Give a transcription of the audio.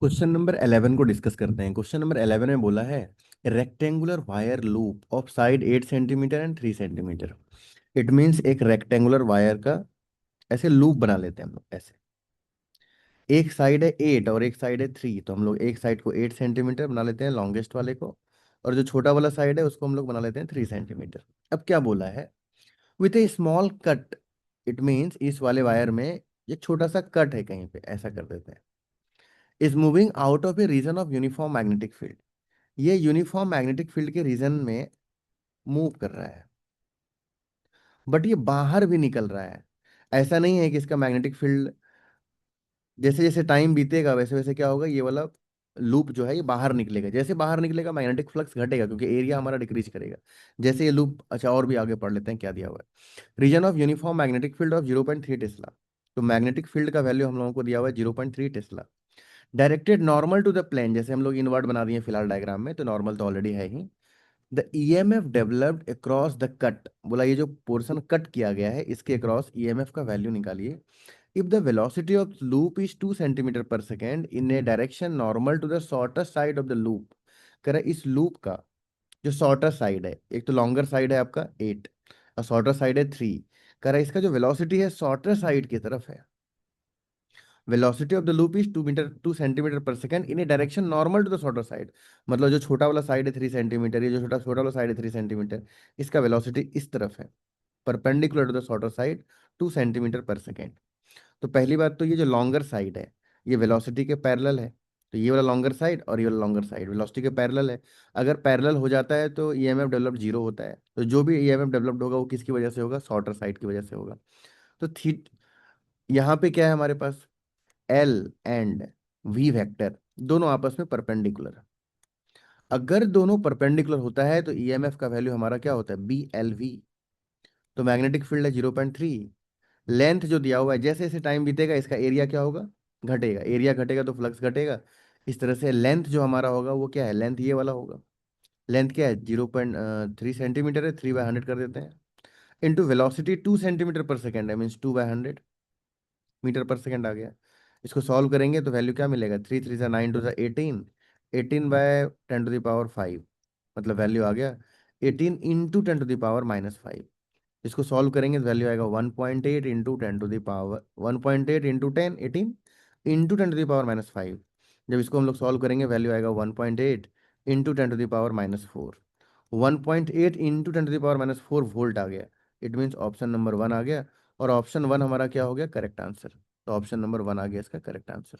Question number 11 को discuss करते हैं। क्वेश्चन नंबर 11 में बोला है rectangular wire loop of side 8 centimetre and 3 centimetre. It means एक रेक्टेंगुलर वायर का ऐसे लूप बना लेते हैं हम लोग। ऐसे एक साइड है 8 और एक साइड है 3, तो हम लोग एक साइड को 8 सेंटीमीटर बना लेते हैं लॉन्गेस्ट वाले को, और जो छोटा वाला साइड है उसको हम लोग बना लेते हैं 3 सेंटीमीटर। अब क्या बोला है, with A small cut. It means इस वाले वायर में एक छोटा सा कट है कहीं पे, ऐसा कर देते हैं। Is moving out of a region of uniform magnetic field. ये यूनिफॉर्म मैग्नेटिक फील्ड के रीजन में मूव कर रहा है, बट ये बाहर भी निकल रहा है। ऐसा नहीं है कि इसका मैग्नेटिक फील्ड जैसे जैसे टाइम बीतेगा वैसे वैसे क्या होगा, ये वाला लूप जो है ये बाहर निकलेगा। जैसे बाहर निकलेगा मैग्नेटिक फ्लक्स घटेगा क्योंकि एरिया हमारा डिक्रीज करेगा। जैसे ये लूप, अच्छा और भी आगे पढ़ लेते हैं क्या दिया हुआ है। Region of uniform magnetic field of 0.3 tesla. तो मैग्नेटिक फील्ड का वैल्यू हम लोगों को दिया हुआ है 0.3 tesla. Directed normal to the plane, जैसे हम लोग इनवर्ट बना दिए फिलहाल डायग्राम में, तो नॉर्मल तो ऑलरेडी है ही। The EMF developed across the cut, बोला ये जो पोर्शन कट किया गया है इसके अक्रॉस ईएमएफ का वैल्यू निकालिए। If the velocity of loop is 2 centimetre per second in a direction normal to the shorter side of the loop. कह इस लूप का जो शॉर्टर साइड है, एक तो लॉन्गर साइड है आपका 8 और शॉर्टर साइड है 3। कह रहा है इसका जो वेलोसिटी है शॉर्टर साइड की तरफ है। Velocity of the loop is 2 centimetre per second in a direction normal to the shorter side. मतलब जो छोटा वाला साइड है 3 सेंटीमीटर, ये जो छोटा छोटा वाला साइड है 3 सेंटीमीटर, इसका वेलोसिटी इस तरफ है, perpendicular to the shorter side, 2 centimetre per second. तो पहली बात तो ये जो लॉन्गर साइड है ये वेलोसिटी के पैरेलल है। तो ये वाला लॉन्गर साइड और ये वाला लॉन्गर साइड वेलोसिटी के पैरेलल है। अगर पैरेलल हो जाता है तो ईएमएफ डेवलप जीरो होता है। तो जो भी ईएमएफ डेवलप्ड होगा वो किसकी वजह से होगा, शॉर्टर साइड की वजह से होगा। तो थी यहाँ पे क्या है हमारे पास, एल एंड वी वेक्टर दोनों आपस में परपेंडिकुलर। अगर दोनों परपेंडिकुलर होता है तो ईएमएफ का वैल्यू हमारा क्या होता है, बी एल वी। तो मैग्नेटिक फील्ड है 0.3। लेंथ जो दिया हुआ है जैसे जैसे टाइम बीतेगा इसका एरिया क्या होगा, घटेगा। एरिया घटेगा तो फ्लक्स घटेगा। इस तरह से लेंथ जो हमारा होगा वो क्या है, लेंथ ये वाला होगा। लेंथ क्या है, 0.3 सेंटीमीटर है, 3/100 कर देते हैं। Into velocity 2 centimetre per second है, मीन्स 2/100 मीटर पर सेकेंड आ गया। इसको सॉल्व करेंगे तो वैल्यू क्या मिलेगा, 3 3 9 2 18, 18/10⁵ मतलब वैल्यू आ गया 18 × 10⁻⁻5। इसको सॉल्व करेंगे तो वैल्यू आएगा 1.8 into ten to the power 1.8 into 10 18 into 10⁻⁻5। जब इसको हम लोग सॉल्व करेंगे वैल्यू आएगा 1.8 इंटू 10⁻⁻4। 1.8 इंटू 10⁻⁻4 वोल्ट आ गया। इट मीन्स ऑप्शन नंबर 1 आ गया। और ऑप्शन 1 हमारा क्या हो गया, करेक्ट आंसर। तो ऑप्शन नंबर 1 आ गया इसका करेक्ट आंसर।